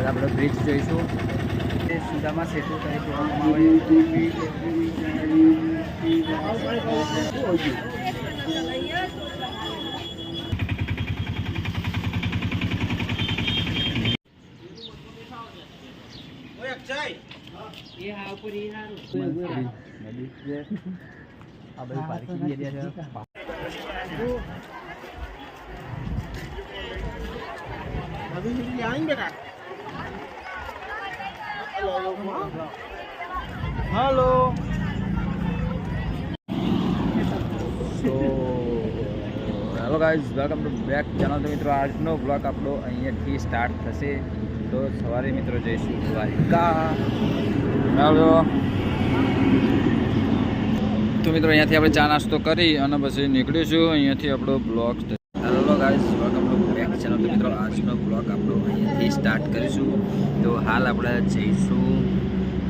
ત્યારબાદ આપણે બ્રિજ જોઈશું. તે સુદામા સેતુ તરીકે ઓળખવામાં આવે. આ બધી પાર્કિંગ એરિયા છે. Hello hello guys, welcome to back channel. તો મિત્રો આજનો બ્લોગ આપણો અહીંયાથી સ્ટાર્ટ થશે. તો સવારે મિત્રો જઈશું દ્વારિકા. હેલો તો મિત્રો અહીંયાથી આપણે ચા નાસ્તો કરી અને પછી નીકળીશું અહીંયાથી આપણો blog. Hello guys, welcome to back channel. તો મિત્રો આજનો બ્લોગ આપણો અહીંયાથી સ્ટાર્ટ કરીશું. તો હાલ આપણે જઈશું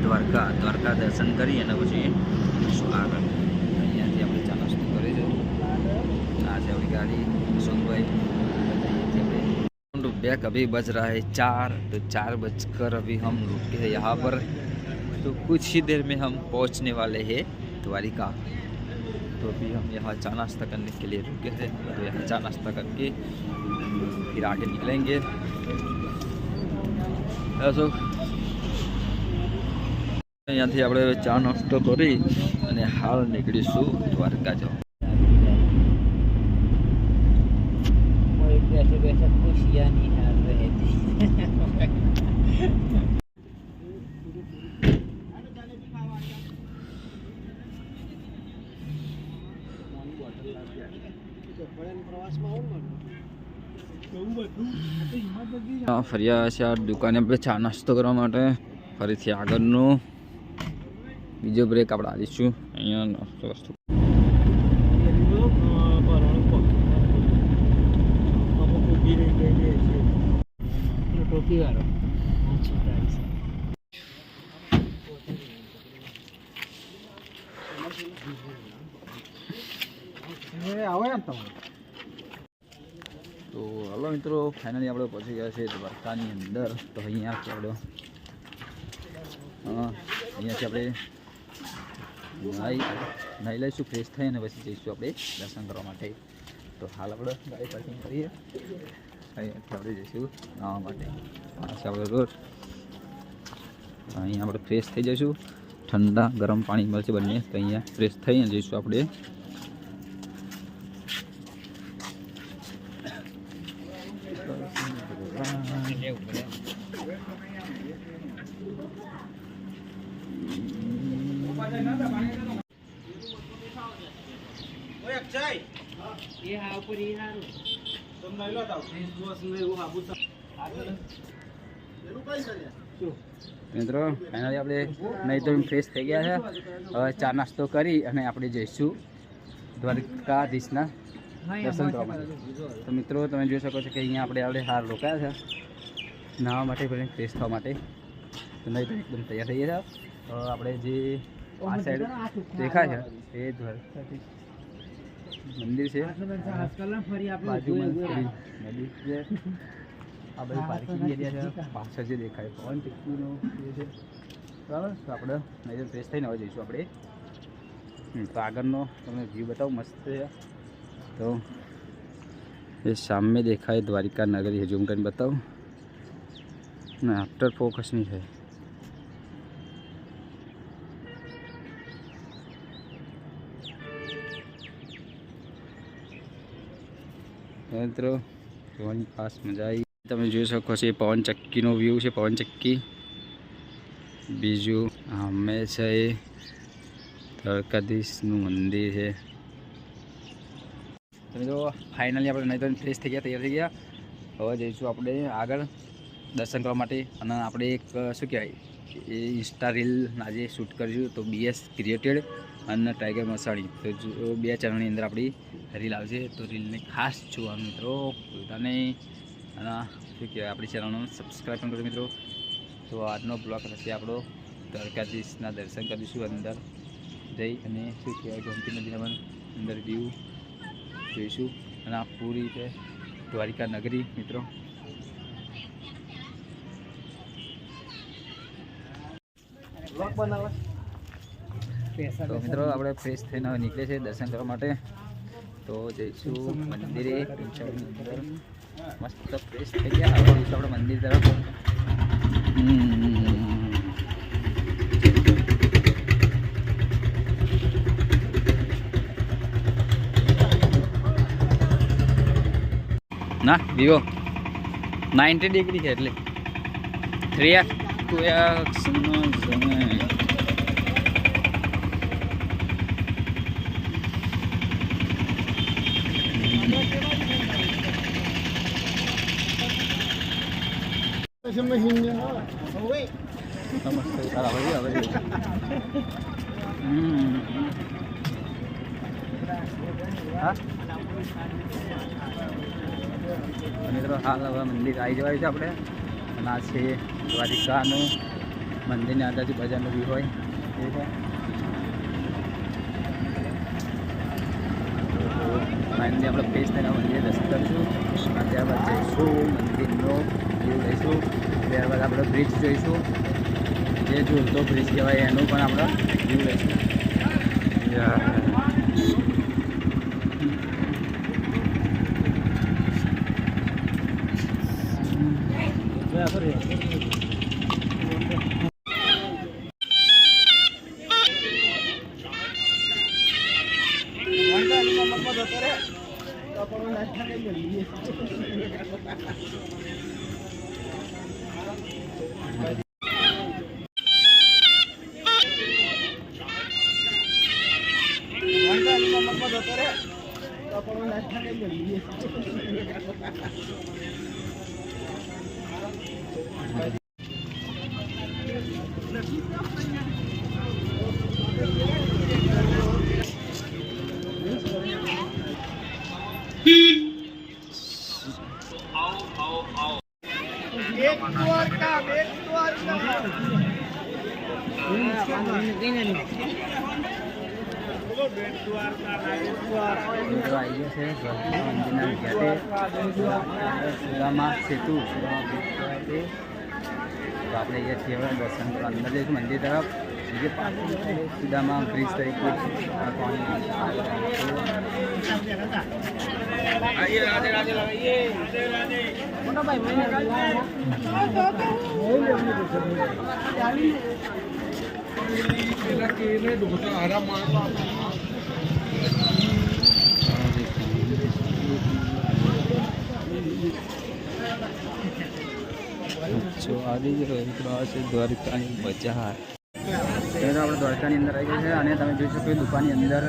દ્વારકા દર્શન કરી અને પછી આગળ અહીંયાથી આપણે ચા નાસ્તો કરીશું. આ છે આપણી ગાડી સોનભાઈ. बैक अभी बज रहा है 4, तो 4:00 अभी हम रुके हैं यहाँ पर. तो कुछ ही देर में हम पहुँचने वाले हैं द्वारिका. तो अभी हम यहाँ चा नाश्ता करने के लिए रुके हैं. तो यहाँ चा नाश्ता करके फिर आगे निकलेंगे. ऐसा અહીંયાથી આપણે ચા નાસ્તો કરી અને હાલ નીકળીશું દ્વારકા જવા. बैठे खुशियाँ निहार रहे थे. ફર્યા છે આ દુકાને આપણે ચા નાસ્તો કરવા માટે. ફરીથી આગળનો બીજો બ્રેક આપણે આવીશું. અહીંયા નાસ્તો વસ્તુ ટોપી વાળો તો હાલો મિત્રો, ફાઇનલી આપણે પહોંચી ગયા છે દ્વારકાની અંદર. તો અહીંયાથી આપણે નાહી લઈશું, ફ્રેશ થઈ અને પછી જઈશું આપણે દર્શન કરવા માટે. તો હાલ આપણે ગાડી પાર્કિંગ કરીએ. અહીંયાથી આપણે જઈશું નાહવા માટે. આ છે આપણે રોડ. અહીંયા આપણે ફ્રેશ થઈ જઈશું. ઠંડા ગરમ પાણી મળશે બંને. તો અહીંયા ફ્રેશ થઈને જઈશું આપણે. મિત્રો ફાઇનલી આપણે નહીં તો ફ્રેશ થઈ ગયા છે. હવે ચા નાસ્તો કરી અને આપણે જઈશું દ્વારકાધીશના દર્શન કરવા માટે. તો મિત્રો તમે જોઈ શકો છો કે અહીંયા આપણે હાર રોકાયા છે નાહવા માટે, પણ ફ્રેશ થવા માટે. તો નહીં તો એકદમ તૈયાર થઈ ગયા છે. આપણે જે આ સાઈડ દેખાય છે એ દ્વારકાધીશ મંદિર છે. બાજુમાં નદી છે. આ બધી પાર્કિંગ એરિયા છે. પાછળ જે દેખાય પવન ચક્કીનો એ છે. બરાબર. તો આપણે નહીં ફ્રેશ થઈને હવે જઈશું આપણે. તો આગળનો તમને વ્યૂ બતાવું, મસ્ત છે. તો એ સામે દેખાય દ્વારિકા નગરી. ઝૂમ કરીને બતાવું ને આફ્ટર ફોકસ નહીં થાય. મિત્રો પવન પાસ મજા આવી. તમે જોઈ શકો છો એ પવન ચક્કીનો વ્યૂ છે. પવન ચક્કી. બીજું અમે છે એ દ્વારકાધીશનું મંદિર છે. મિત્રો ફાઇનલી આપણે નહીં તો ફ્રેશ થઈ ગયા, તૈયાર થઈ ગયા. હવે જઈશું આપણે આગળ દર્શન કરવા માટે. અને આપણે એક શું કહેવાય એ ઇન્સ્ટા રીલ આજે શૂટ કરીશું. તો BS ક્રિએટેડ અને ટાઈગર મસાણી, તો જો 2 ચેનલની અંદર આપણી રીલ આવશે. તો રીલને ખાસ જોવાનું મિત્રો, પોતાને અને શું કહેવાય આપણી ચેનલનો સબસ્ક્રાઈબ પણ કરો મિત્રો. તો આજનો બ્લોગ હશે આપણો દ્વારકાધીશના દર્શન કરીશું. અંદર જઈ અને શું કહેવાય ગોમતી નદીના પણ અંદર વ્યૂ જોઈશું. અને આ પૂરી છે દ્વારિકા નગરી મિત્રો. તો મિત્રો આપણે ફ્રેશ થઈને હવે નીકળે છે દર્શન કરવા માટે. તો જઈશું મંદિરે. મસ્ત ફ્રેશ થઈ ગયા. હવે જઈશું આપણે મંદિર તરફ. ના વિવો 90 ડિગ્રી છે એટલે 3x 2x મિત્રો હાલ હવે મંદિર આવી જવાય છે આપણે. અને આ છે દ્વારિકાનું મંદિરની અંદરથી બજારનું વ્યૂ હોય એ છે. ફાઇનલી આપણે ફ્રેશ થઈને મંદિરે દર્શન કરીશું. અને ત્યારબાદ જઈશું મંદિરનો વ્યૂ લઈશું. ત્યારબાદ આપણે બ્રિજ જોઈશું. જે ઝૂલતો બ્રિજ કહેવાય એનું પણ આપણે વ્યૂ લઈશું. સુદામા સેતુ તો આપણે અહીંયા છીએ હવે દર્શન કરવા અંદર જઈશું મંદિર તરફ. બીજે પાછળ સુદામા બ્રિજ તરીકે દ્વારકાની બજાર. આપણે દ્વારકાની અંદર આવી ગયા છે અને તમે જોઈ શકો દુકાનની અંદર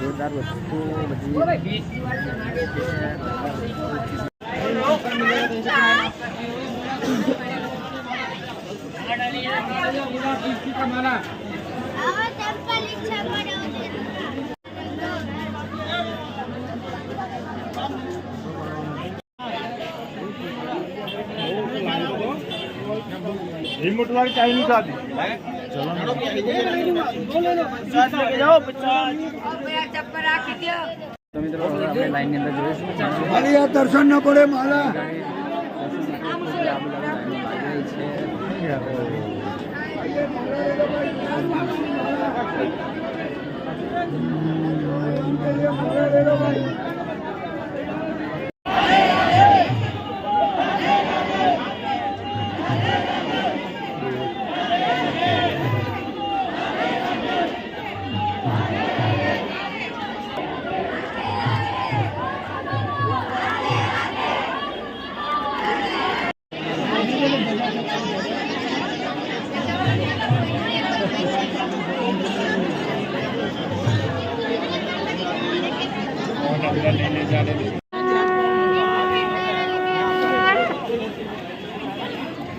જોરદાર વસ્તુ બધી रिमोट वाली चाहिए नहीं साथी તો મિત્રો આપણે લાઈનની અંદર જોઈશું. दर्शन न करे माला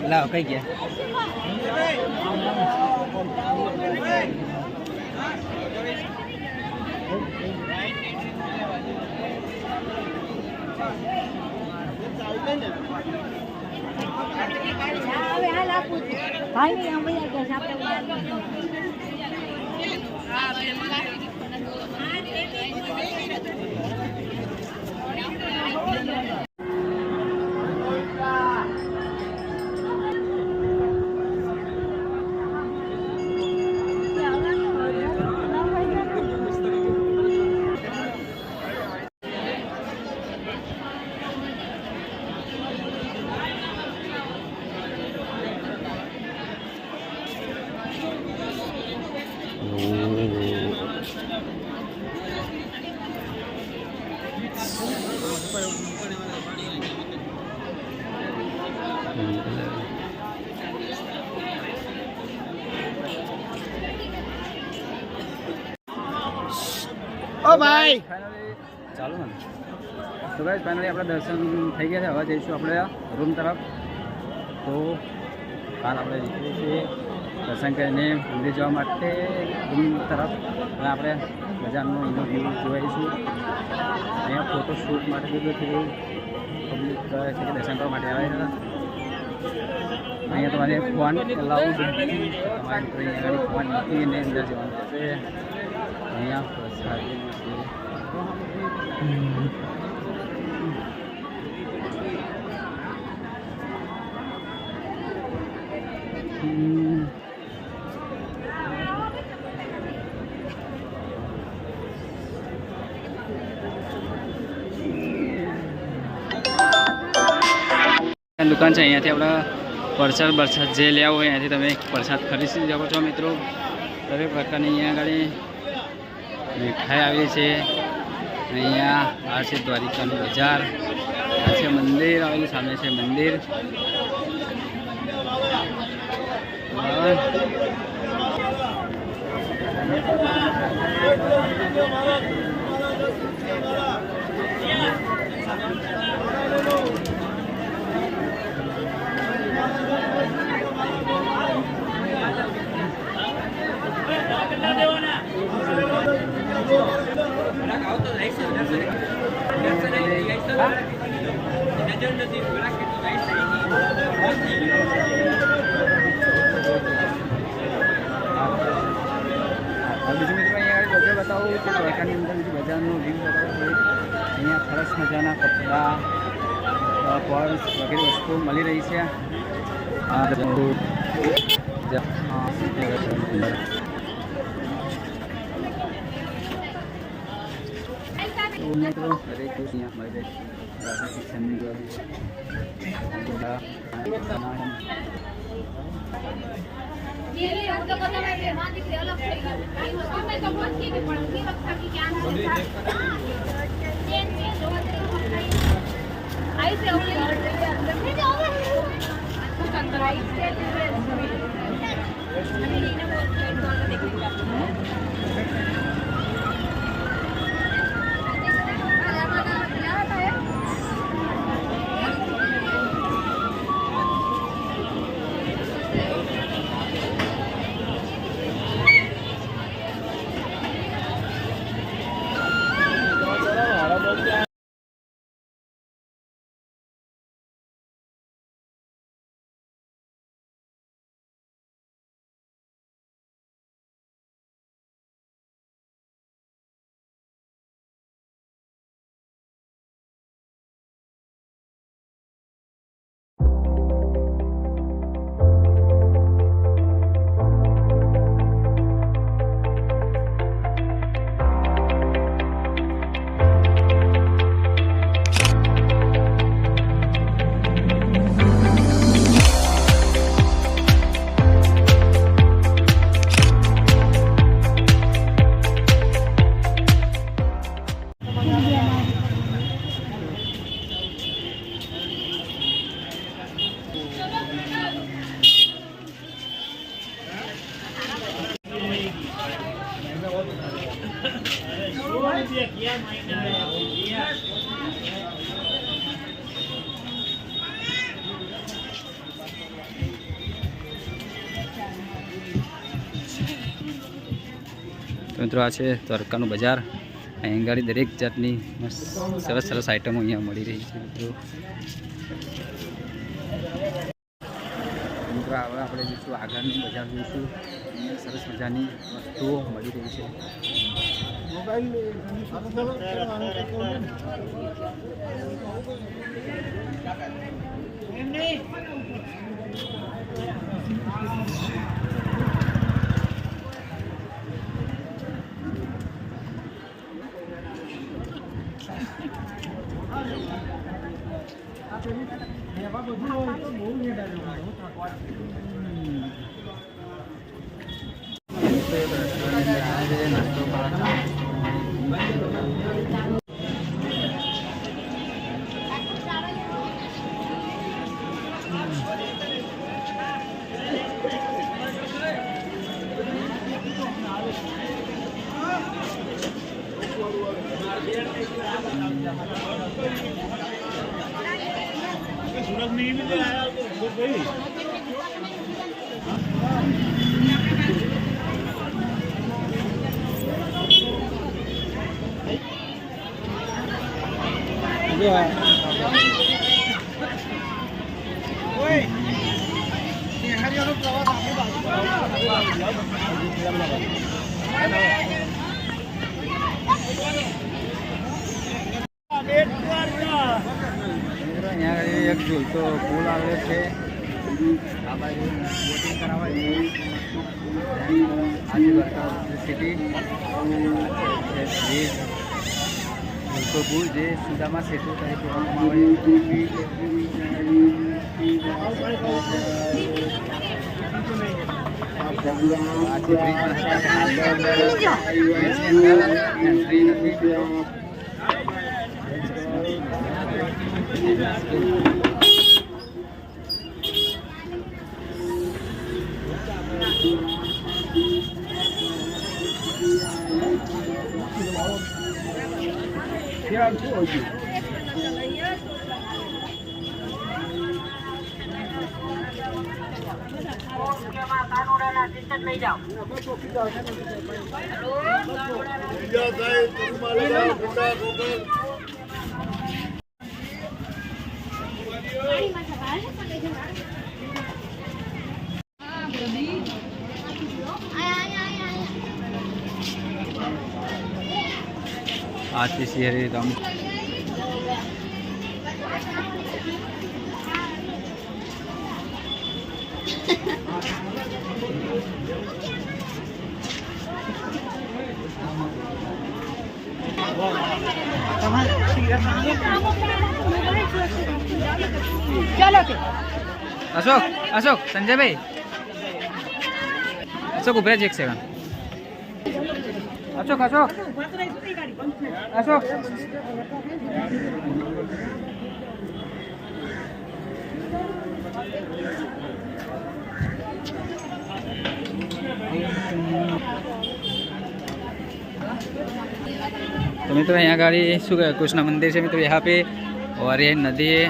લાવ કઈ ગયા ઓ ભાઈ ફાઇનલી ચાલો ને તો ગાઈસ ફાઇનલી આપણે દર્શન થઈ ગયા છે. હવે જઈશું આપણે રૂમ તરફ. તો કાલ આપણે નીકળીએ છીએ દર્શન કરીને મંદિર જવા માટે રૂમ તરફ. અને આપણે બજારનો એનો વ્યૂ જોઈશું. અહીંયા ફોટોશૂટ માટે બધું થયું. પબ્લિક કહે છે કે દર્શન કરવા માટે આવે છે. અહીંયા તમારે ફોન લાવવું તમારે અહીંયા ફોન મૂકીને અંદર જવાનું થશે. અહીંયા પ્રસાદી દુકાન છે. અહીંયાથી આપણે પ્રસાદ જે લેવો હોય અહીંયાથી તમે પ્રસાદ ખરીદી શકો છો મિત્રો. દરેક પ્રકારની અહીંયા આગળ મીઠાઈ આવી છે. અહીંયા આ છે દ્વારિકાનું બજાર. આ છે મંદિર આવેલું, સામે છે મંદિર. બતાવું કે દ્વારકાની અંદર બીજું બજારનું વ્યૂ બતાવું. અહીંયા સરસ મજાના કપડાં, પર્સ વગેરે વસ્તુઓ મળી રહી છે. દરેક અહીંયા મળી મિત્રો. આ છે દ્વારકાનું બજાર. અહીં ગાડી દરેક જાતની સરસ સરસ આઈટમો અહીંયા મળી રહી છે મિત્રો. મિત્રો હવે આપણે જોઈશું આગળની બજાર જોઈશું. અહીંયા સરસ મજાની વસ્તુઓ મળી રહી છે. અહીંયા આગળ એક ઝૂલતો પુલ આવેલો છે. આ બાજુ બોટિંગ કરાવવા આજે દ્વારકા સિટી ઝૂલતો પુલ જે સુદામા સેતુ તરીકે આથી શહેરી રમ चलो के अशोक अशोक संजय भाई अशोक उभे एक सेकंड अशोक अशोक अशोक तो मित्रों यहाँ गाड़ी शू कृष्ण मंदिर है मित्रों यहाँ पे और ये नदी है.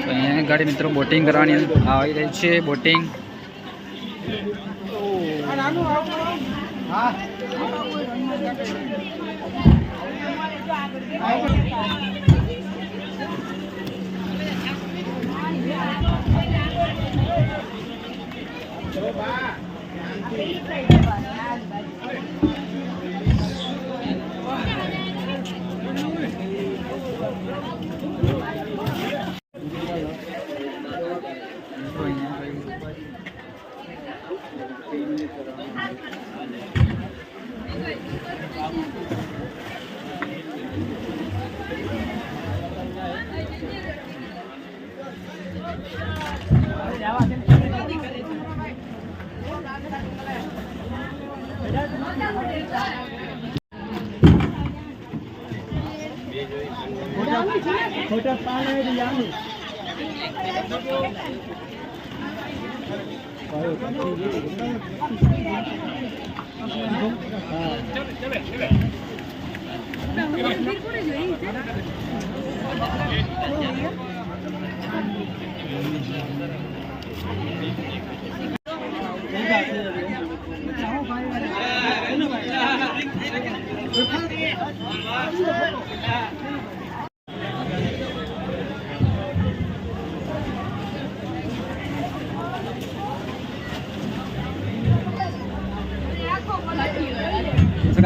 तो यहाँ गाड़ी मित्रों बोटिंग करवानी आई रही है. बोटिंग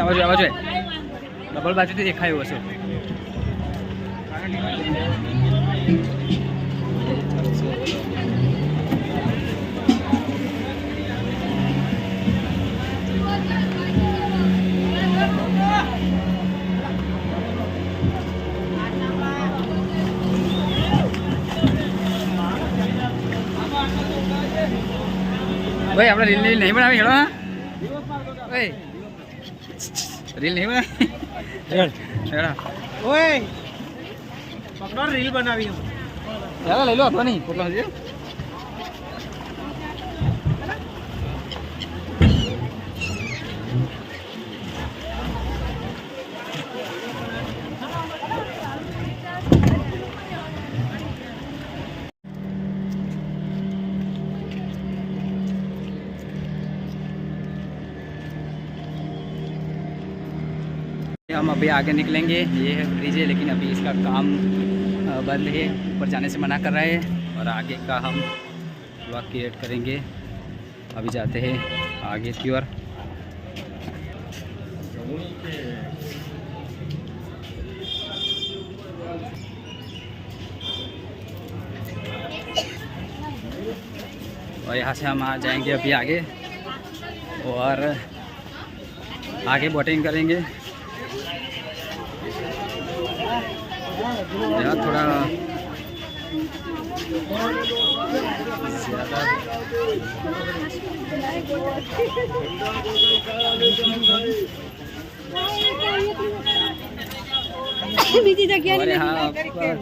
બાજુ આવવા જોઈએ ડબલ બાજુથી દેખાયું હશે. ભાઈ આપણે રીલ નહીં બનાવી હેડો. ઓય રીલ નહીં બનાવી ઓય પકડો રીલ બનાવી ચાલો લઈ લો અથવા નહીં પોટલો હજી हम अभी आगे निकलेंगे। ये है ब्रिज है लेकिन अभी इसका काम बंद है, ऊपर जाने से मना कर रहा है और आगे का हम ब्लॉग क्रिएट करेंगे। अभी जाते हैं आगे की ओर। और यहाँ से हम आ जाएंगे अभी आगे और आगे बोटिंग करेंगे। यहाँ थोड़ा ज़्यादा और यहाँ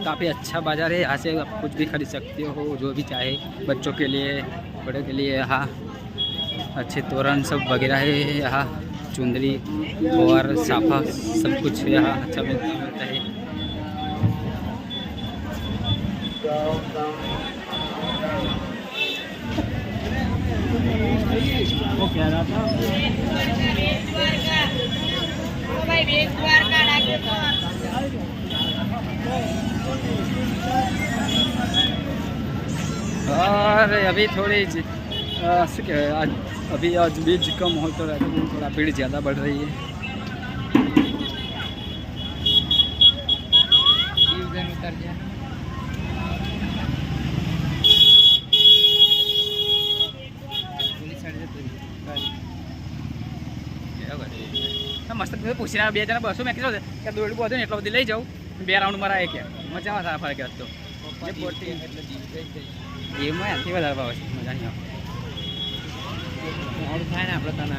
काफ़ी अच्छा बाज़ार है। यहाँ से आप कुछ भी खरीद सकते हो, जो भी चाहे, बच्चों के लिए, बड़ों के लिए। यहाँ अच्छे तोरण सब वगैरह है, यहाँ चुंदरी और साफा सब कुछ यहाँ अच्छा मिलता है। वो कह रहा था और अभी थोड़ी શું કહેવાય आज अभी आज बीज कम हो तो थोड़ा भीड़ ज़्यादा बढ़ रही है। મસ્ત પૂછીને બે જણા બસો મેં કીધું કે દોડવું હતું ને એટલો બધી લઈ જાઉં, 2 રાઉન્ડ મારા એક મજા આવે ફરક હતો એમાં એનાથી વધારે ભાવ છે, મજા નહીં આવે થાય ને આપણે તને